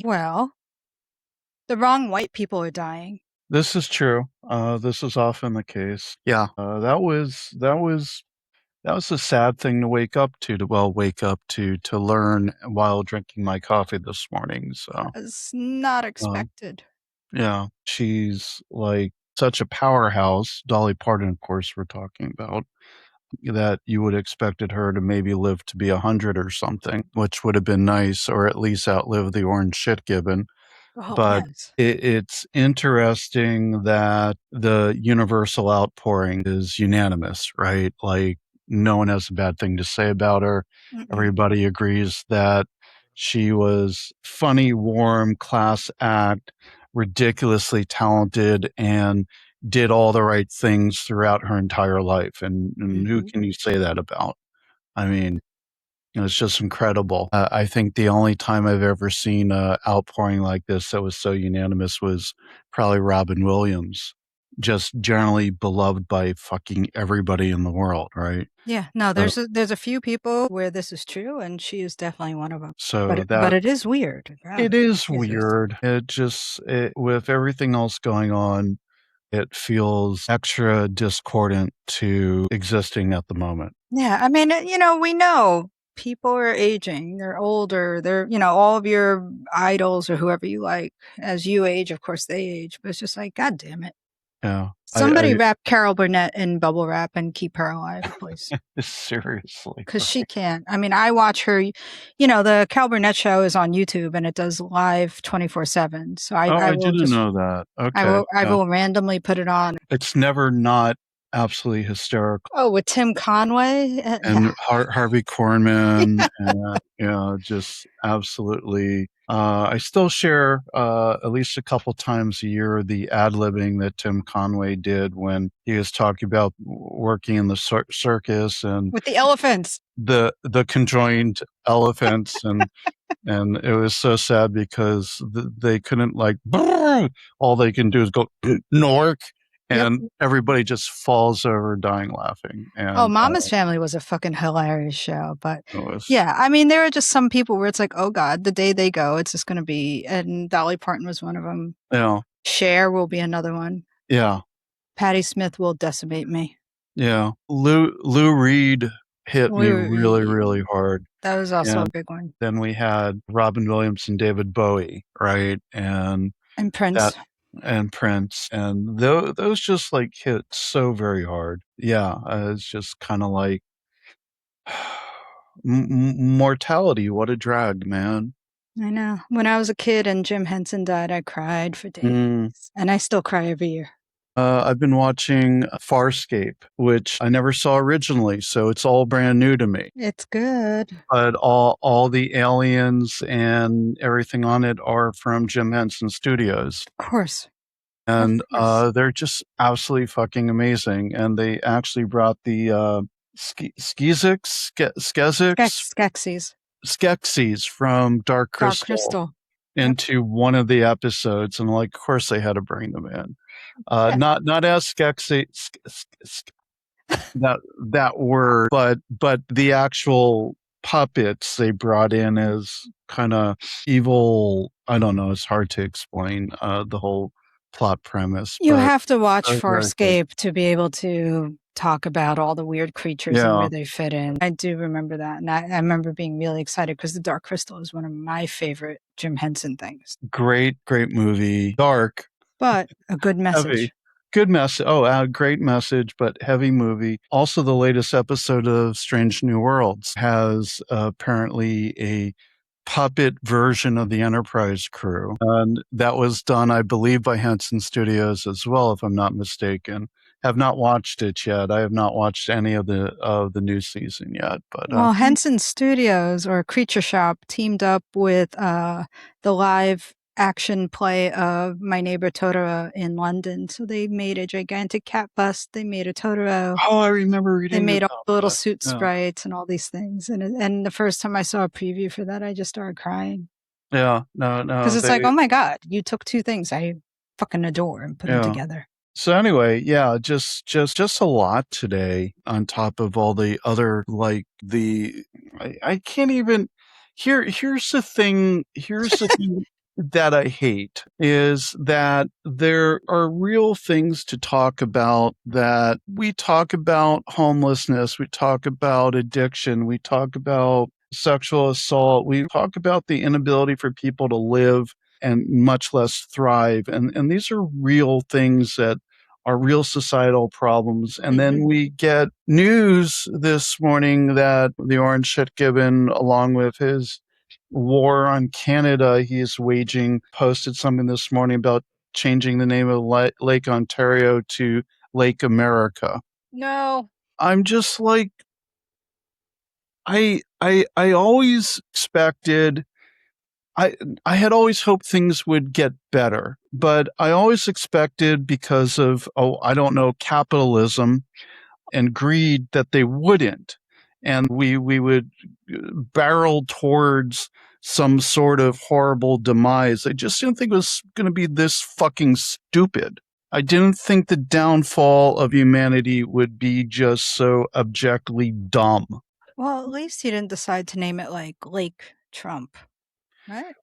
Well, the wrong white people are dying. This is true. This is often the case. Yeah, that was a sad thing to wake up to learn while drinking my coffee this morning. So, It's not um, expected. yeah, she's like such a powerhouse. Dolly Parton, of course, we're talking about that you would expected her to maybe live to be 100 or something, which would have been nice, or at least outlive the orange shit gibbon. Oh, But yes. it's interesting that the universal outpouring is unanimous, right? Like, no one has a bad thing to say about her. Mm-mm. Everybody agrees that she was funny, warm, class act, ridiculously talented, and did all the right things throughout her entire life. And who Mhm. can you say that about? I mean, it's just incredible. I think the only time I've ever seen a outpouring like this that was so unanimous was probably Robin Williams, just generally beloved by fucking everybody in the world, right? Yeah, no, So there's a few people where this is true, and she is definitely one of them. so But that it is weird. God, it is Jesus. weird. With everything else going on, it feels extra discordant to existing at the moment. Yeah, I mean, we know people are aging. They're older. All of your idols or whoever you like, as you age, of course they age. But it's just like, God damn it. Yeah. Somebody wrap Carol Burnett in bubble wrap and keep her alive, please. Seriously, Because she right? can't. I mean, I watch her, the Carol Burnett show is on YouTube and it does live 24/7. So Oh, I I will didn't just, know that. I Okay, will, I yeah. will randomly put it on. It's never not absolutely hysterical. Oh, with Tim Conway? Yeah. And Harvey Korman, and, just absolutely I still share, at least a couple times a year, the ad-libbing that Tim Conway did when he was talking about working in the circus and With the elephants. the conjoined elephants, and it was so sad because they couldn't, like, all they can do is go Nork, Yep. and everybody just falls over dying laughing. Oh, And Mama's Family was a fucking hilarious show. But it was, yeah, I mean, there are just some people where it's like, oh God, the day they go, it's just going to be, and Dolly Parton was one of them. yeah, Cher will be another one. yeah, Patti Smith will decimate me. yeah. Lou Reed hit me really, really Louis, hard. that was also a And big one. then we had Robin Williams and David Bowie, right? And And that Prince. and Prince, and those just like hit so very hard. Yeah, it's just kind of like mortality. What a drag, man. I know. When I was a kid and Jim Henson died, I cried for days. Mm. And I still cry every year. I've been watching Farscape, which I never saw originally, so it's all brand new to me. It's good. But all the aliens and everything on it are from Jim Henson Studios. Of course. Of And course. they're just absolutely fucking amazing. And they actually brought the Skeksis. Skeksis from Dark Dark Crystal Crystal. Yep. into one of the episodes, and like, of course, they had to bring them in. Not as Skeksis, that word, but the actual puppets they brought in as kind of evil. I don't know. It's hard to explain the whole plot premise, You but have to watch very, very good. Farscape to be able to talk about all the weird creatures and Yeah, where they fit in. I do remember that. And I remember being really excited because The Dark Crystal is one of my favorite Jim Henson things. great movie. Dark, But a good heavy. message. Good message. Oh, great message, but heavy movie. Also, the latest episode of Strange New Worlds has apparently a puppet version of the Enterprise crew. And that was done, I believe, by Henson Studios as well, if I'm not mistaken. Have not watched it yet. I have not watched any of the new season yet. But Well, Henson Studios or Creature Shop teamed up with the live action play of My Neighbor Totoro in London. So they made a gigantic cat bust. They made a Totoro. oh, I remember They reading made all about the little that. suit Yeah, sprites and all these things. And the first time I saw a preview for that, I just started crying yeah. No, because no. it's like, oh my God, you took two things I fucking adore and put them Yeah. together. So anyway, yeah, just a lot today on top of all the other, like, I can't even here's the thing that I hate is that there are real things to talk about, that we talk about homelessness, we talk about addiction, we talk about sexual assault, we talk about the inability for people to live and much less thrive. And these are real things that are real societal problems. And then Hmm. we get news this morning that the orange shit gibbon, along with his war on Canada he's waging, posted something this morning about changing the name of Lake Ontario to Lake America. No. I'm just like, I always expected, I I had always hoped things would get better, but I always expected, because of, oh, I don't know, capitalism and greed, that they wouldn't, and we would barrel towards some sort of horrible demise. I just didn't think it was going to be this fucking stupid. I didn't think the downfall of humanity would be just so abjectly dumb. Well, at least he didn't decide to name it like Lake Trump, right?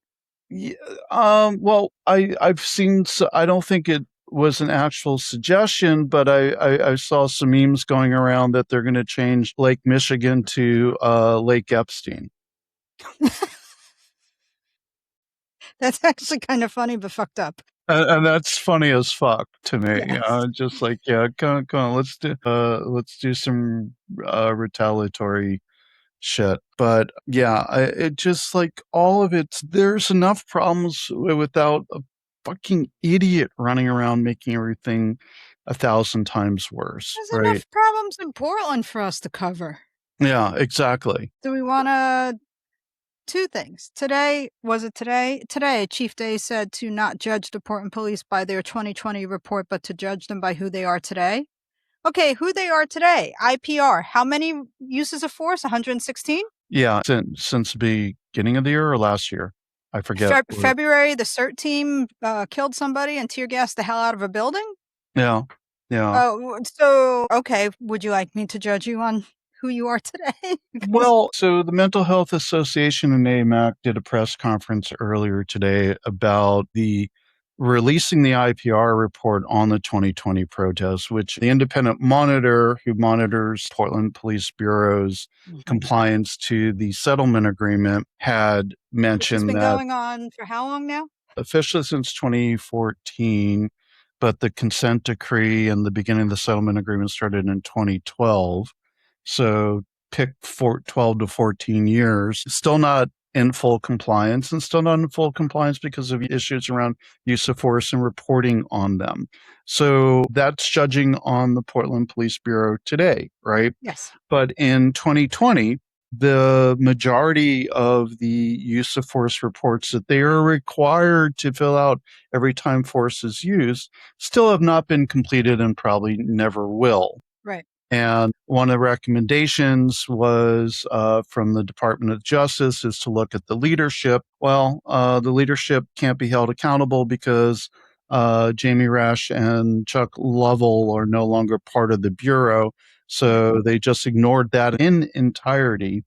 Yeah, well, I've seen. I don't think it was an actual suggestion, but I saw some memes going around that they're going to change Lake Michigan to Lake Epstein. That's actually kind of funny, but fucked up. And that's funny as fuck to me. Yes. Just like, yeah, come on, let's do some retaliatory shit. But yeah, it just, like, all of it. There's enough problems without a fucking idiot running around making everything 1,000 times worse, There's right? enough problems in Portland for us to cover. Yeah, exactly. Do we want to? Two things. Today, was it today? Today, Chief Day said to not judge the Portland police by their 2020 report, but to judge them by who they are today. Okay, who they are today. IPR. How many uses of force? 116? Yeah, since the beginning of the year or last year, I forget. February, the CERT team killed somebody and tear gassed the hell out of a building? Yeah, yeah. Oh, so, okay, would you like me to judge you on who you are today? Because Well, so the Mental Health Association and AMAC did a press conference earlier today about the releasing the IPR report on the 2020 protests, which the independent monitor who monitors Portland Police Bureau's Mhm. compliance to the settlement agreement had Which has mentioned been that going on for how long now? officially since 2014, but the consent decree and the beginning of the settlement agreement started in 2012. So pick 12 to 14 years, still not in full compliance, and still not in full compliance because of issues around use of force and reporting on them. So that's judging on the Portland Police Bureau today, right? Yes. But in 2020, the majority of the use of force reports that they are required to fill out every time force is used still have not been completed and probably never will. Right. And one of the recommendations was from the Department of Justice is to look at the leadership. Well, the leadership can't be held accountable because Jamie Rash and Chuck Lovell are no longer part of the Bureau. Right. So they just ignored that in entirety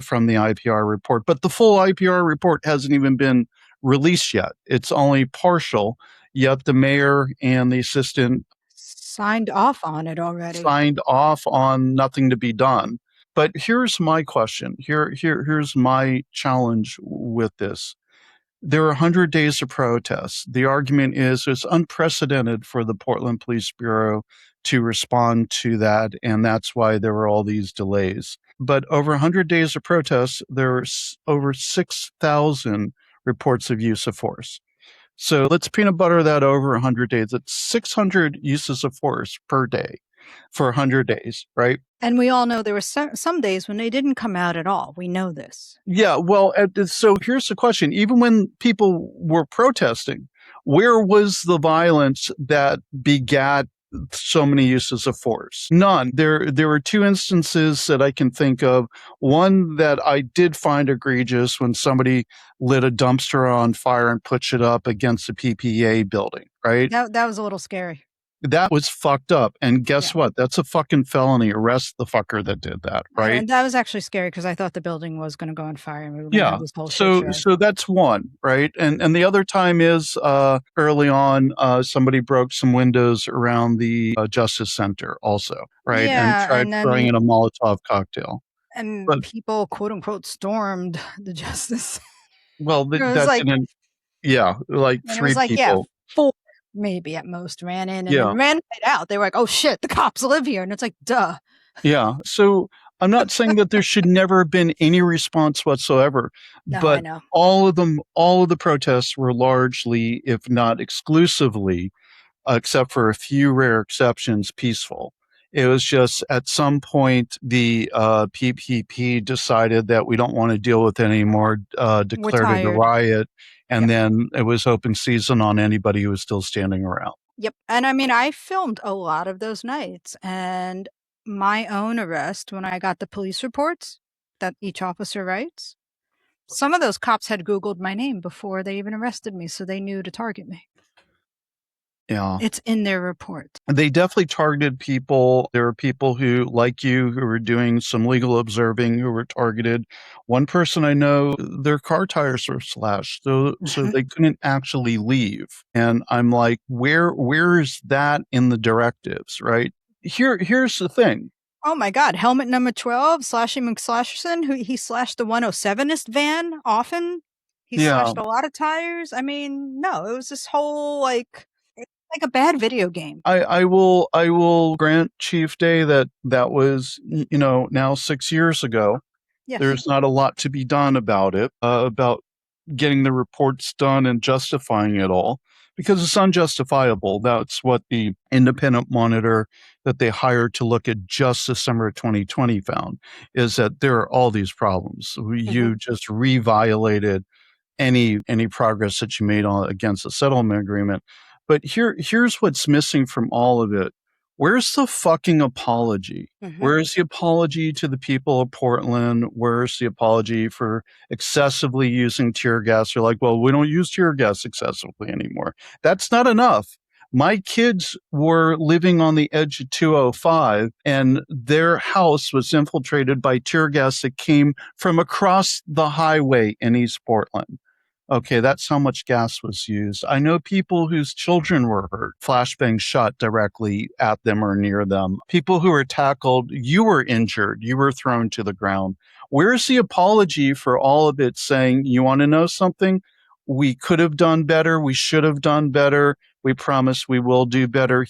from the IPR report. But the full IPR report hasn't even been released yet. It's only partial, yet the mayor and the assistant Signed off on it already. signed off on nothing to be done. But here's my question. Here's my challenge with this. There are 100 days of protests. The argument is it's unprecedented for the Portland Police Bureau to respond to that, and that's why there were all these delays. But over 100 days of protests, there are over 6,000 reports of use of force. So let's peanut butter that over 100 days. It's 600 uses of force per day for 100 days, right? And we all know there were some days when they didn't come out at all. We know this. Yeah, well, so here's the question. Even when people were protesting, where was the violence that begat so many uses of force? None. There were two instances that I can think of. One that I did find egregious when somebody lit a dumpster on fire and pushed it up against a PPA building, right? That was a little scary. That was fucked up. And guess Yeah. what? That's a fucking felony. Arrest the fucker that did that, right? And that was actually scary because I thought the building was going to go on fire and we were going to Yeah. have this whole shit So show. so that's one, right? And the other time is early on somebody broke some windows around the Justice Center also, right? And Yeah, tried throwing in a Molotov cocktail. and But people quote unquote stormed the justice. well, It was that like, didn't, yeah, like and it was three like, yeah, people. four maybe at most ran in and then Yeah. ran right out. They were like, oh shit, the cops live here, and it's like, duh. Yeah. So I'm not saying that there should never have been any response whatsoever, No, I but know. all of the protests were largely, if not exclusively, except for a few rare exceptions, peaceful. It was just at some point the PPP decided that we don't want to deal with it anymore, We're declared it a tired. riot, and Yep. then it was open season on anybody who was still standing around. Yep. And I mean, I filmed a lot of those nights and my own arrest when I got the police reports that each officer writes. Some of those cops had Googled my name before they even arrested me, so they knew to target me. Yeah. It's in their report. They definitely targeted people. There were people who, like you, who were doing some legal observing who were targeted. One person I know, their car tires were slashed, so Mhm. they couldn't actually leave. And I'm like, where is that in the directives, right? Here's the thing. Oh my god, helmet number 12, Slashy McSlasherson, who he slashed the 107ist van often. He Yeah, slashed a lot of tires. I mean, no, it was this whole it's like a bad video game. I will grant Chief Day that that was now 6 years ago. Yes. There's not a lot to be done about it, about getting the reports done and justifying it all because it's unjustifiable. That's what the independent monitor that they hired to look at just the summer of 2020 found, is that there are all these problems. Mhm. You just re-violated any progress that you made on against the settlement agreement. But here's what's missing from all of it. Where's the fucking apology? Mhm. Where's the apology to the people of Portland? Where's the apology for excessively using tear gas? You're like, well, we don't use tear gas excessively anymore. That's not enough. My kids were living on the edge of 205 and their house was infiltrated by tear gas that came from across the highway in East Portland. Okay, that's how much gas was used. I know people whose children were hurt, flashbangs shot directly at them or near them. People who were tackled, you were injured, you were thrown to the ground. Where's the apology for all of it saying, you want to know something? We could have done better, we should have done better. We promise we will do better.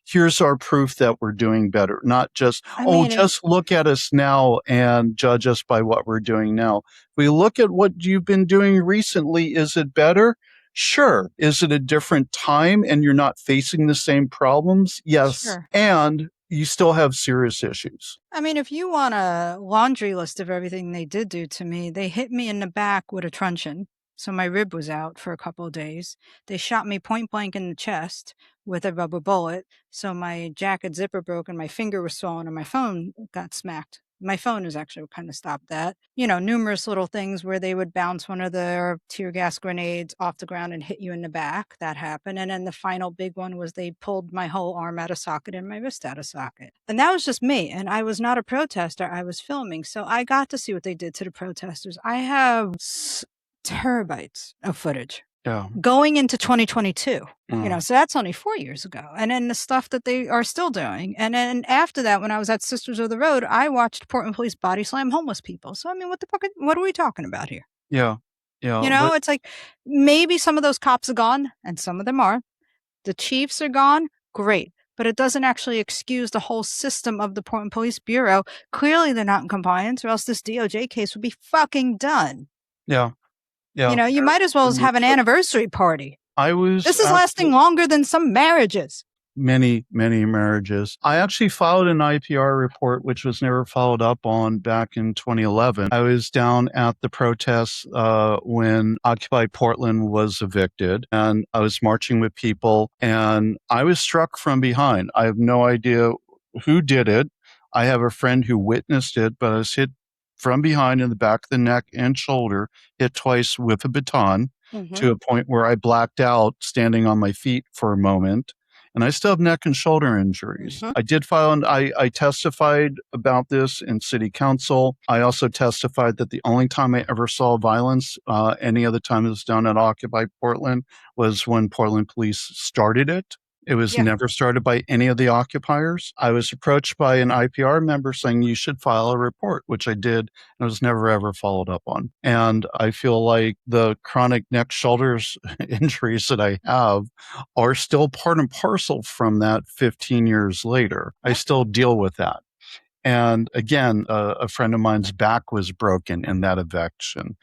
Here's our proof that we're doing better. Not just, I oh, mean, it just look at us now and judge us by what we're doing now. We look at what you've been doing recently. Is it better? Sure. Is it a different time and you're not facing the same problems? Yes. sure. And you still have serious issues. I mean, if you want a laundry list of everything they did do to me, they hit me in the back with a truncheon. So my rib was out for a couple of days. They shot me point blank in the chest with a rubber bullet. So my jacket zipper broke and my finger was swollen and my phone got smacked. My phone is actually what kind of stopped that. You know, numerous little things where they would bounce one of their tear gas grenades off the ground and hit you in the back. That happened. And then the final big one was they pulled my whole arm out of socket and my wrist out of socket. And that was just me. And I was not a protester. I was filming. So I got to see what they did to the protesters. I have terabytes of footage Yeah. going into 2022. Mm. So that's only 4 years ago. And then the stuff that they are still doing. And then after that, when I was at Sisters of the Road, I watched Portland Police body slam homeless people. So, I mean, what the fuck, what are we talking about here? Yeah. Yeah. But It's like maybe some of those cops are gone and some of them are. The chiefs are gone. Great. But it doesn't actually excuse the whole system of the Portland Police Bureau. Clearly, they're not in compliance, or else this DOJ case would be fucking done. yeah. Yeah. You might as well have an anniversary party. I was This is lasting actually longer than some marriages. many marriages. I actually filed an IPR report, which was never followed up on back in 2011. I was down at the protests when Occupy Portland was evicted, and I was marching with people, and I was struck from behind. I have no idea who did it. I have a friend who witnessed it, but I was hit from behind in the back of the neck and shoulder, hit twice with a baton Mm-hmm. to a point where I blacked out standing on my feet for a moment. and I still have neck and shoulder injuries. Mhm. I did file and I testified about this in city council. I also testified that the only time I ever saw violence, any other time it was down at Occupy Portland, was when Portland police started it. It was Yeah. never started by any of the occupiers. I was approached by an IPR member saying you should file a report, which I did, and it was never ever followed up on. And I feel like the chronic neck shoulders injuries that I have are still part and parcel from that 15 years later. I Yeah. still deal with that. And again, a friend of mine's back was broken in that eviction.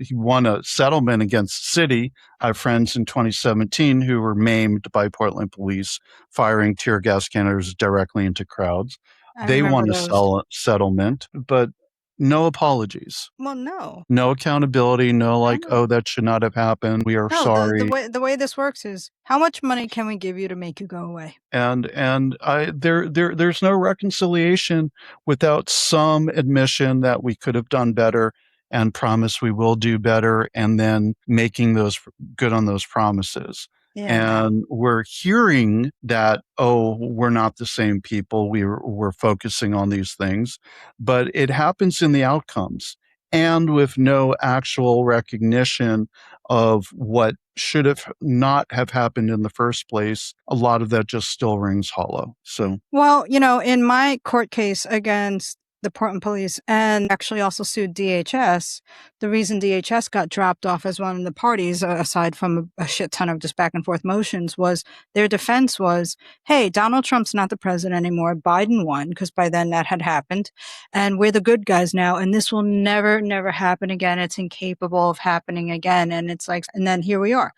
He won a settlement against the city. I have friends in 2017 who were maimed by Portland police firing tear gas cannons directly into crowds. I They remember won a those. settlement, but no apologies, Well, no. no accountability, no like, No. oh, that should not have happened. We are No, the sorry. way this works is how much money can we give you to make you go away? And I there's no reconciliation without some admission that we could have done better and promise we will do better, and then making those good on those promises. Yeah. And we're hearing that, oh, we're not the same people. We're focusing on these things, but it happens in the outcomes and with no actual recognition of what should have not have happened in the first place. A lot of that just still rings hollow. So, Well, in my court case against the Portland police and actually also sued DHS, the reason DHS got dropped off as one of the parties, aside from a shit ton of just back and forth motions, was their defense was, hey, Donald Trump's not the president anymore. Biden won, because by then that had happened. And we're the good guys now. And this will never, never happen again. It's incapable of happening again. And it's like, and then here we are.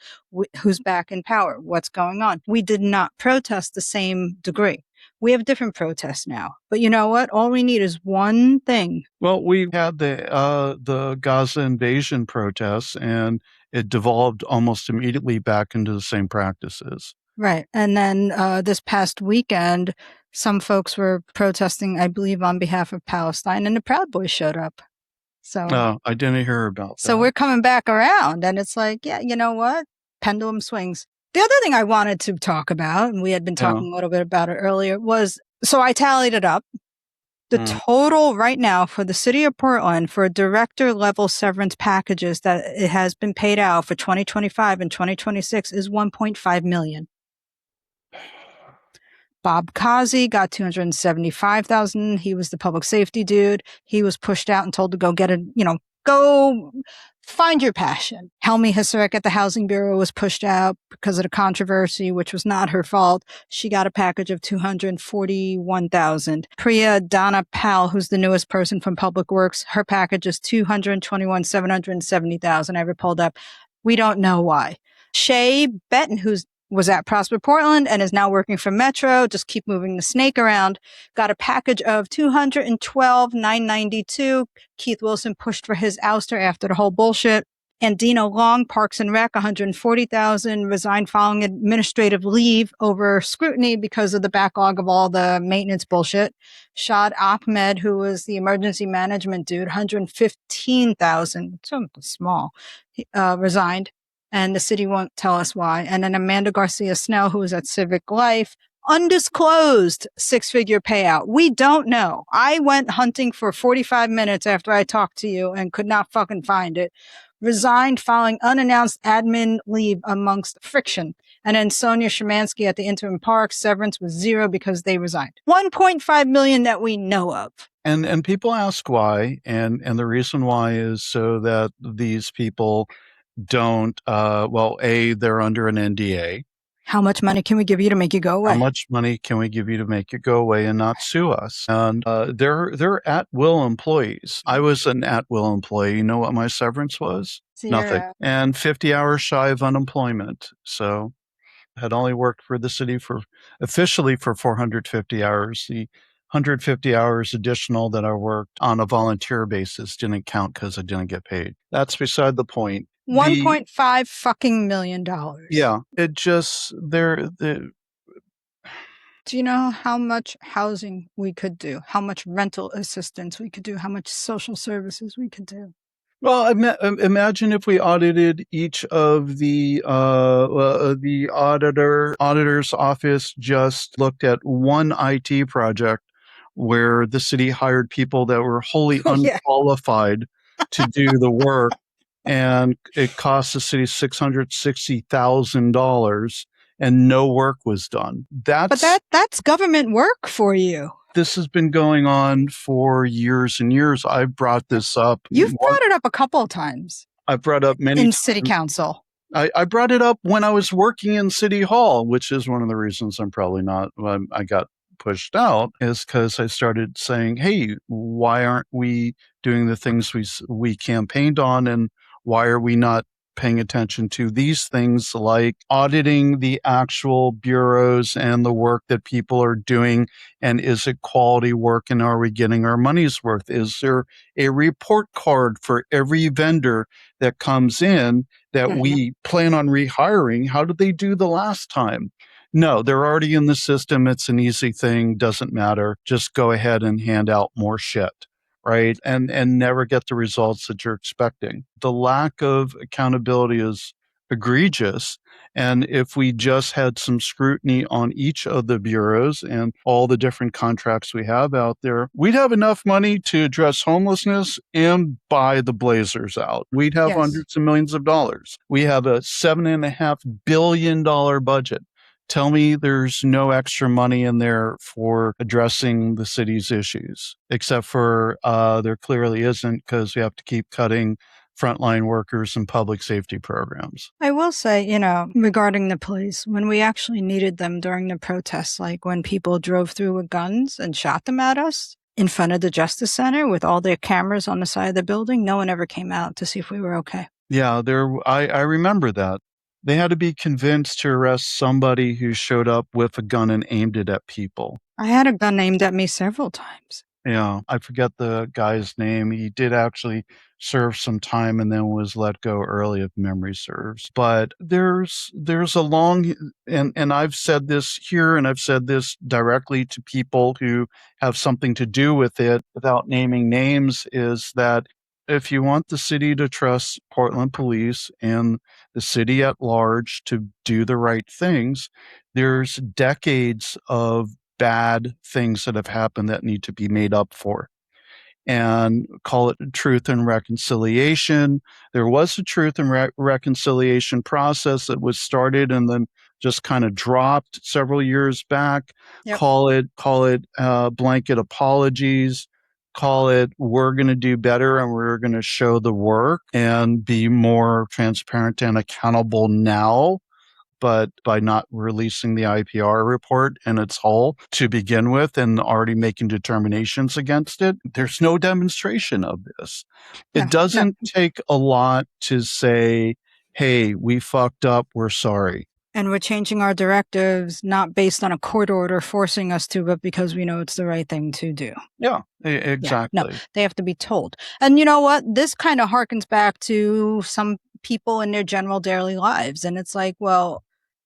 Who's back in power? What's going on? We did not protest the same degree. We have different protests now. But you know what? All we need is one thing. well, we had the Gaza invasion protests, and it devolved almost immediately back into the same practices. Right. And then this past weekend, some folks were protesting, I believe, on behalf of Palestine, and the Proud Boys showed up. So, I didn't hear about so that. we're coming back around, and it's like, yeah, you know what? Pendulum swings. The other thing I wanted to talk about, and we had been Yeah. talking a little bit about it earlier, was so I tallied it up. The Mm. total right now for the city of Portland for director level severance packages that it has been paid out for 2025 and 2026 is 1.5 million. Bob Kazi got 275,000. He was the public safety dude. He was pushed out and told to go get go find your passion. Helmi Hassarik at the Housing Bureau was pushed out because of the controversy, which was not her fault. She got a package of 241,000. Priya Donna Pal, who's the newest person from Public Works, her package is 221,770,000. I pulled up. We don't know why. Shay Benton, was at Prosper Portland and is now working for Metro. Just keep moving the snake around. Got a package of 212,992. Keith Wilson pushed for his ouster after the whole bullshit. And Dina Long, Parks and Rec, 140,000, resigned following administrative leave over scrutiny because of the backlog of all the maintenance bullshit. Shad Ahmed, who was the emergency management dude, 115,000, something small, resigned. And the city won't tell us why. And then Amanda Garcia Snell, who was at Civic Life, undisclosed six-figure payout. We don't know. I went hunting for 45 minutes after I talked to you and could not fucking find it. Resigned following unannounced admin leave amongst friction. And then Sonia Szymanski at the interim park, severance was zero because they resigned. 1.5 million that we know of. And people ask why, and the reason why is so that these people don't, they're under an NDA. How much money can we give you to make you go away? How much money can we give you to make you go away and not sue us? And they're at will employees. I was an at will employee. You know what my severance was? Nothing. And 50 hours shy of unemployment. So had only worked for the city officially for 450 hours. The 150 hours additional that I worked on a volunteer basis didn't count because I didn't get paid. That's beside the point. 1.5 fucking million dollars. Yeah, it just Do you know how much housing we could do? How much rental assistance we could do? How much social services we could do? Well, imagine if we audited each of the auditor's office just looked at one IT project where the city hired people that were wholly Oh yeah. unqualified to do the work, and it cost the city $660,000, and no work was done. But That's that's government work for you. This has been going on for years and years. I brought this up. You've brought it up a couple of times I brought up many in city times. council. I brought it up when I was working in City Hall, which is one of the reasons I'm probably not, I got pushed out, is because I started saying, hey, why aren't we doing the things we campaigned on? And why are we not paying attention to these things like auditing the actual bureaus and the work that people are doing? And is it quality work? And are we getting our money's worth? Is there a report card for every vendor that comes in that Mhm. we plan on rehiring? How did they do the last time? No, they're already in the system. It's an easy thing, doesn't matter. Just go ahead and hand out more shit, right? And never get the results that you're expecting. The lack of accountability is egregious. And if we just had some scrutiny on each of the bureaus and all the different contracts we have out there, we'd have enough money to address homelessness and buy the Blazers out. We'd have Yes. hundreds of millions of dollars. We have a $7.5 billion budget. Tell me there's no extra money in there for addressing the city's issues, except for there clearly isn't, because we have to keep cutting frontline workers and public safety programs. I will say, regarding the police, when we actually needed them during the protests, like when people drove through with guns and shot them at us in front of the Justice Center with all their cameras on the side of the building, no one ever came out to see if we were okay. Yeah, I remember that. They had to be convinced to arrest somebody who showed up with a gun and aimed it at people. I had a gun aimed at me several times. Yeah, I forget the guy's name. He did actually serve some time and then was let go early, if memory serves. But there's a long, and I've said this here and I've said this directly to people who have something to do with it without naming names, is that if you want the city to trust Portland police and the city at large to do the right things, there's decades of bad things that have happened that need to be made up for. And call it truth and reconciliation. There was a truth and reconciliation process that was started and then just kind of dropped several years back. Yep. Call it blanket apologies. Call it, we're going to do better and we're going to show the work and be more transparent and accountable now, but by not releasing the IPR report in its whole to begin with and already making determinations against it, there's no demonstration of this. No, It no. doesn't take a lot to say, hey, we fucked up, we're sorry. And we're changing our directives not based on a court order forcing us to, but because we know it's the right thing to do. Yeah, Yeah, no, exactly. they have to be told. And you know what? This kind of harkens back to some people in their general daily lives. And it's like, well,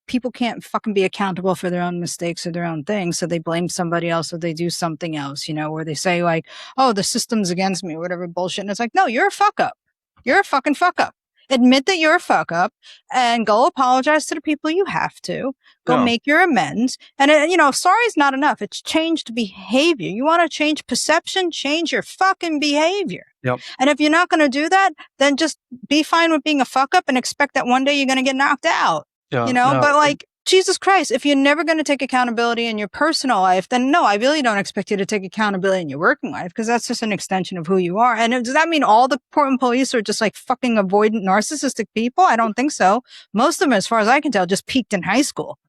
people can't fucking be accountable for their own mistakes or their own things. So they blame somebody else or they do something else, where they say like, oh, the system's against me or whatever bullshit. And it's like, no, you're a fuck up. You're a fucking fuck up. Admit that you're a fuck up and go apologize to the people you have to. Go Yeah, make your amends. And, sorry is not enough. It's changed behavior. You want to change perception? Change your fucking behavior. yep, And if you're not going to do that, then just be fine with being a fuck up and expect that one day you're going to get knocked out. yeah. No, But like, Jesus Christ, if you're never going to take accountability in your personal life, then no, I really don't expect you to take accountability in your working life because that's just an extension of who you are. And does that mean all the Portland police are just like fucking avoidant, narcissistic people? I don't think so. Most of them, as far as I can tell, just peaked in high school.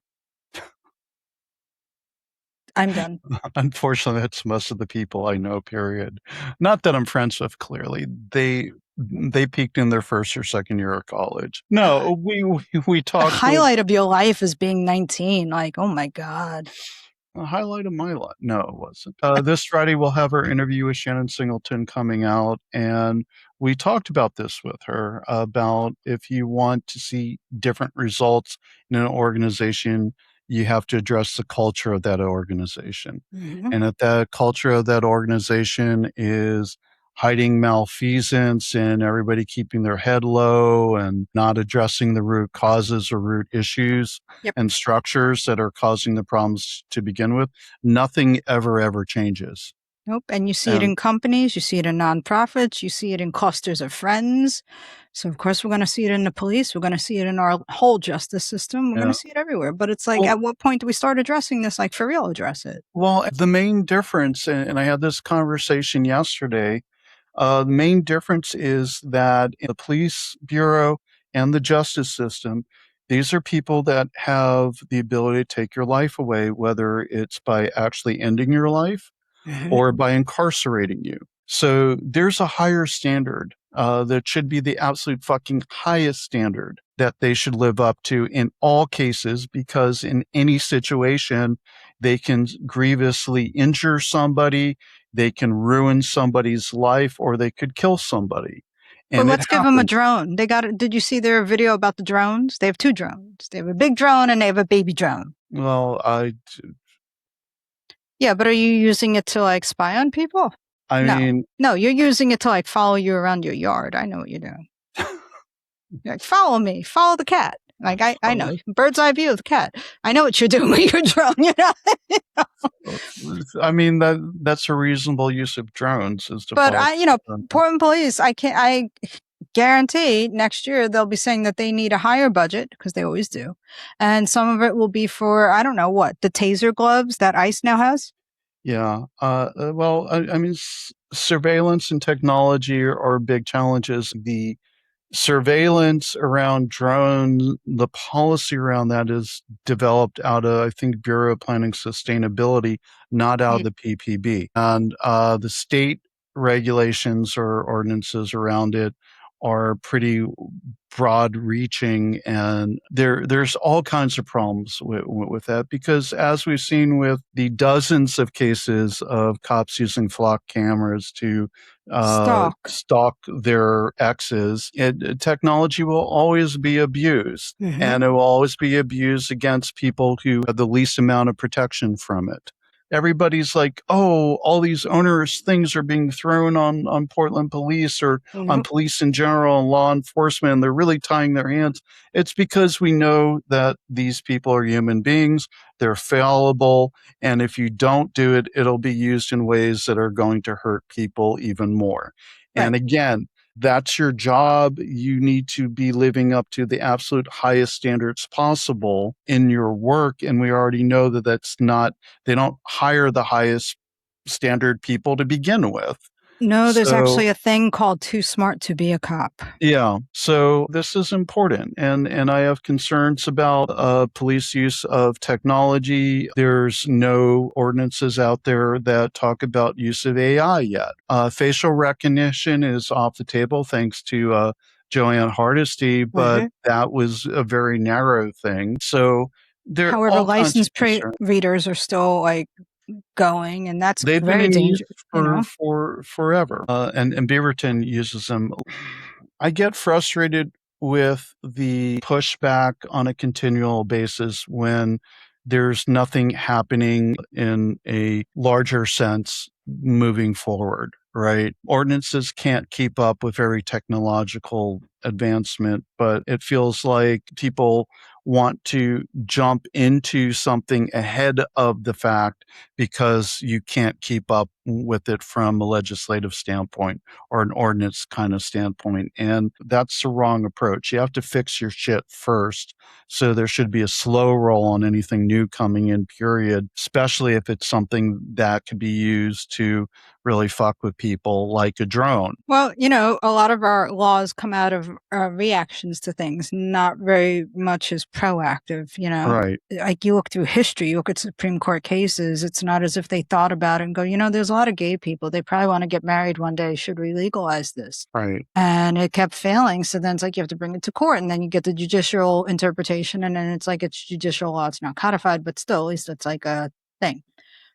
I'm done. unfortunately, that's most of the people I know, period. Not that I'm friends with, clearly. They peaked in their first or second year of college. No, we The talked with highlight of your life is being 19. Like, oh my God. a highlight of my life. No, it wasn't. This Friday, we'll have our interview with Shannon Singleton coming out. And we talked about this with her about if you want to see different results in an organization, you have to address the culture of that organization. Mm-hmm. And if that culture of that organization is hiding malfeasance and everybody keeping their head low and not addressing the root causes or root issues Yep. and structures that are causing the problems to begin with, nothing ever changes. Nope. And you see it And in companies, you see it in nonprofits, you see it in clusters of friends. So, of course, we're going to see it in the police. We're going to see it in our whole justice system. We're going yeah, to see it everywhere. But it's like, well, at what point do we start addressing this? Like, for real, address it. the main difference, and I had this conversation yesterday. The main difference is that in the police bureau and the justice system, these are people that have the ability to take your life away, whether it's by actually ending your life Hmm. or by incarcerating you. So there's a higher standard that should be the absolute fucking highest standard that they should live up to in all cases, because in any situation, they can grievously injure somebody, they can ruin somebody's life, or they could kill somebody. But And it let's give them a happens. drone. They got it. Did you see their video about the drones? They have two drones. They have a big drone and they have a baby drone. Well, Yeah, but are you using it to like spy on people? I No. mean, No, you're using it to like follow you around your yard. I know what you're doing. You're like, follow me, follow the cat. Like, I know, bird's eye view of the cat. I know what you're doing with your drone, you know? I mean that's a reasonable use of drones is to But follow. Portland police, I guarantee next year they'll be saying that they need a higher budget because they always do. And some of it will be for, I don't know what, the taser gloves that ICE now has. Yeah. Well, I mean, surveillance and technology are big challenges. The surveillance around drones, the policy around that is developed out of, I think, Bureau of Planning Sustainability, not out of Mm. the PPB. And the state regulations or ordinances around it are pretty broad reaching, and there's all kinds of problems with that, because as we've seen with the dozens of cases of cops using flock cameras to Stalk. stalk their exes, technology will always be abused, Hmm. and it will always be abused against people who have the least amount of protection from it. Everybody's like, oh, all these onerous things are being thrown on Portland police or on Nope. police in general and law enforcement, and they're really tying their hands. It's because we know that these people are human beings, they're fallible, and if you don't do it, it'll be used in ways that are going to hurt people even more. Right. And again, that's your job. You need to be living up to the absolute highest standards possible in your work. And we already know that that's not, they don't hire the highest standard people to begin with. No, there's So actually a thing called too smart to be a cop. yeah, so this is important, and I have concerns about police use of technology. There's no ordinances out there that talk about use of AI yet. Facial recognition is off the table thanks to Joanne Hardesty, but Hmm. that was a very narrow thing. So there are However, all kinds of license concerns. readers are still like going, and that's They've been very in use dangerous, you know? for forever, and Beaverton uses them. I get frustrated with the pushback on a continual basis when there's nothing happening in a larger sense moving forward, right? Ordinances can't keep up with every technological advancement, but it feels like people want to jump into something ahead of the fact because you can't keep up with it from a legislative standpoint or an ordinance kind of standpoint. And that's the wrong approach. You have to fix your shit first. So there should be a slow roll on anything new coming in, period, especially if it's something that could be used to really fuck with people like a drone. Well, a lot of our laws come out of reactions to things, not very much as proactive. Right, Like you look through history, you look at Supreme Court cases, it's not as if they thought about it and go, there's a lot of gay people. They probably want to get married one day. Should we legalize this? right. And it kept failing. So then it's like you have to bring it to court and then you get the judicial interpretation. And then it's like it's judicial law. It's not codified, but still, at least it's like a thing.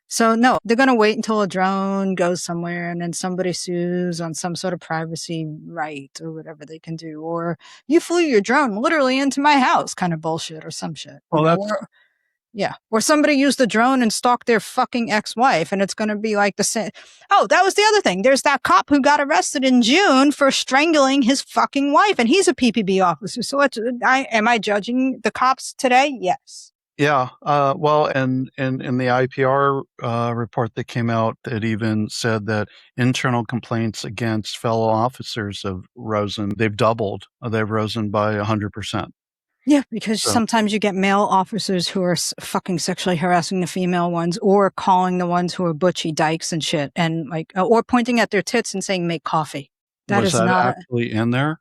So no, they're going to wait until a drone goes somewhere and then somebody sues on some sort of privacy right or whatever they can do. Or you flew your drone literally into my house kind of bullshit or some shit. Well, that's Or Yeah. Or somebody used a drone and stalked their fucking ex-wife, and it's going to be like the same. Oh, that was the other thing. There's that cop who got arrested in June for strangling his fucking wife, and he's a PPB officer. So am I judging the cops today? Yes. Yeah. Well, and in the IPR report that came out, it even said that internal complaints against fellow officers have risen. They've doubled. They've risen by 100%. Yeah, because So sometimes you get male officers who are fucking sexually harassing the female ones, or calling the ones who are butchy dykes and shit, and like, or pointing at their tits and saying "make coffee." That was is that not a. actually in there,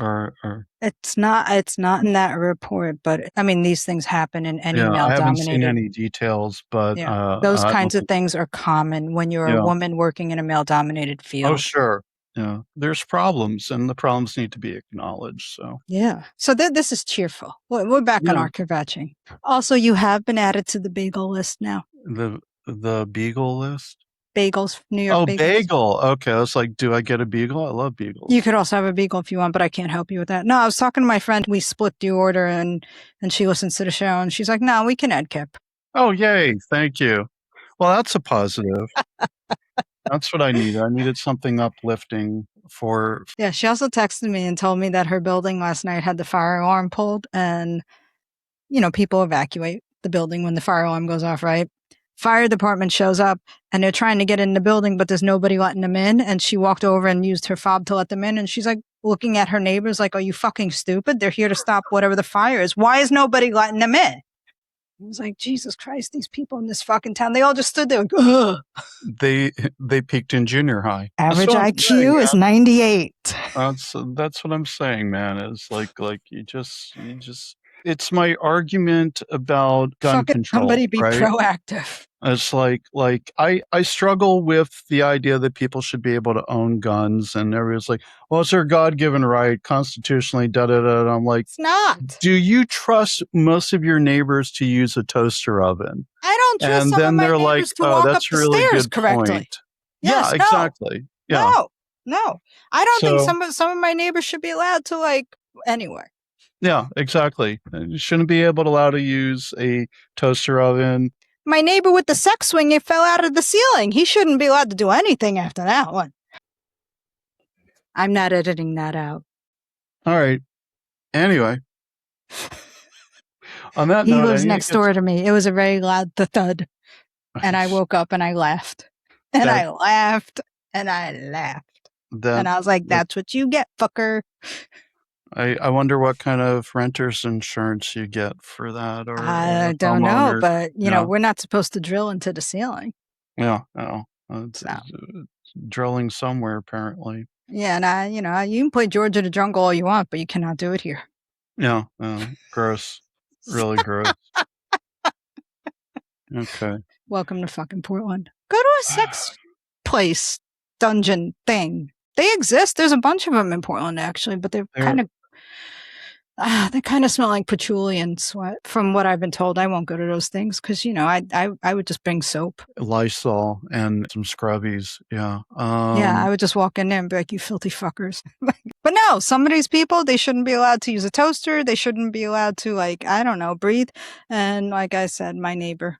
or It's not. It's not in that report, but I mean, these things happen in any yeah, I haven't seen male-dominated. any details, but Yeah, those I kinds don't of think. things are common when you're a Yeah. woman working in a male-dominated Oh, field. sure. Yeah. There's problems, and the problems need to be acknowledged. So Yeah. So this is cheerful. We're back on yeah, our kvetching. Also, you have been added to the bagel list now. the Beagle list. Bagels, New York Oh, bagels. bagel. Okay, I was like, do I get a beagle? I love You beagles. could also have a beagle if you want, but I can't help you with that. No, I was talking to my friend. We split the order, and she listens to the show, and she's like, "No, we can add Kip." Oh, yay! Thank you. Well, that's a positive. That's what I needed. I needed something uplifting for. Yeah, she also texted me and told me that her building last night had the fire alarm pulled, and people evacuate the building when the fire alarm goes off, right? Fire department shows up and they're trying to get in the building, but there's nobody letting them in. And she walked over and used her fob to let them in. And she's like looking at her neighbors like, "Are you fucking stupid? They're here to stop whatever the fire is. Why is nobody letting them in?" I was like, Jesus Christ, these people in this fucking town, they all just stood there like, ugh. They peaked in junior high. That's Average what I'm saying, IQ is man. 98. That's what I'm saying, man. Is like you just. It's my argument about gun Fucking control, somebody be right? proactive. It's like I struggle with the idea that people should be able to own guns, and everyone's like, "Well, it's their God-given right, constitutionally." Da da da. And I'm like, It's not. do you trust most of your neighbors to use a toaster oven? I don't trust And some of then my they're like, neighbors to "Oh, walk up that's a the really stairs good correctly. point." Yeah, Yes, no, exactly. Yeah. no, no. I don't think So some of my neighbors should be allowed to anyway. yeah, exactly. You shouldn't be able to allow to use a toaster oven. My neighbor with the sex swing, it fell out of the ceiling. He shouldn't be allowed to do anything after that one. I'm not editing that out. All right. Anyway, on that He note, I lives need to next get door to me. It was a very loud thud. And I woke up and I laughed. And that I laughed and I laughed. that And I was like, that that's what you get, fucker. I wonder what kind of renter's insurance you get for that, or I don't know, homeowners. but Yeah, we're not supposed to drill into the ceiling. yeah, no, it's So drilling somewhere apparently. yeah, and you can play Georgia the Jungle all you want, but you cannot do it here. Yeah, gross, really gross. Okay, Welcome to fucking Portland. Go to a sex place dungeon thing. They exist. There's a bunch of them in Portland actually, but they're there kind of they kind of smell like patchouli and sweat. From what I've been told, I won't go to those things because I would just bring soap. Lysol and some scrubbies. Yeah. Yeah, I would just walk in there and be like, "You filthy fuckers." But no, some of these people, they shouldn't be allowed to use a toaster. They shouldn't be allowed to I don't know, breathe. And like I said, my neighbor.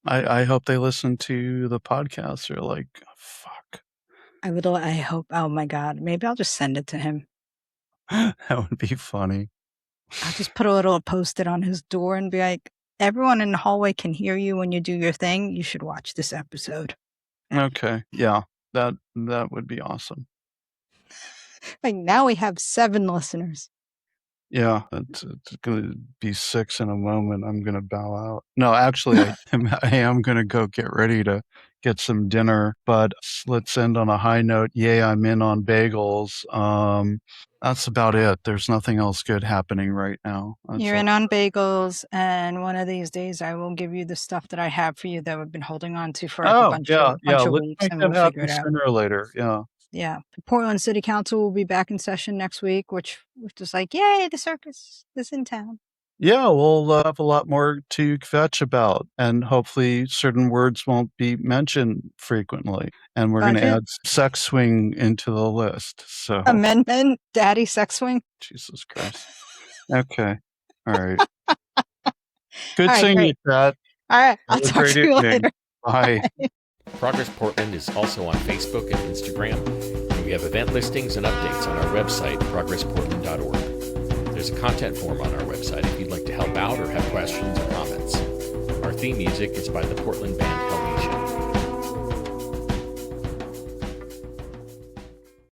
I hope they listen to the podcast. They're like, fuck. I hope. Oh my God, maybe I'll just send it to him. That would be funny. I'll just put a little post-it on his door and be like, "Everyone in the hallway can hear you when you do your thing. You should watch this episode." Okay. Yeah. That would be awesome. Like now we have 7 listeners. Yeah, it's gonna be 6 in a moment. I'm gonna bow out. No, actually, I am gonna go get ready to get some dinner, but let's end on a high note. Yay, I'm in on bagels. That's about it. There's nothing else good happening right now. That's You're all. in on bagels, and one of these days I will give you the stuff that I have for you that I've been holding on to for like a Oh, yeah, yeah. bunch of Let's weeks, make and that we'll figure happen it out. sooner or later. Yeah. Yeah. The Portland City Council will be back in session next week, which is like, yay, the circus is in town. Yeah, we'll have a lot more to kvetch about, and hopefully certain words won't be mentioned frequently. And we're going to Budget, add sex swing into the list. So, amendment, daddy sex swing. Jesus Christ. Okay. All right. Good All right, seeing you, great. Pat. All right, I'll Have a talk great to you evening. later. Bye. Progress Portland is also on Facebook and Instagram, and we have event listings and updates on our website, progressportland.org. There's a content form on our website if you'd like to help out or have questions or comments. Our theme music is by the Portland band Helvetia.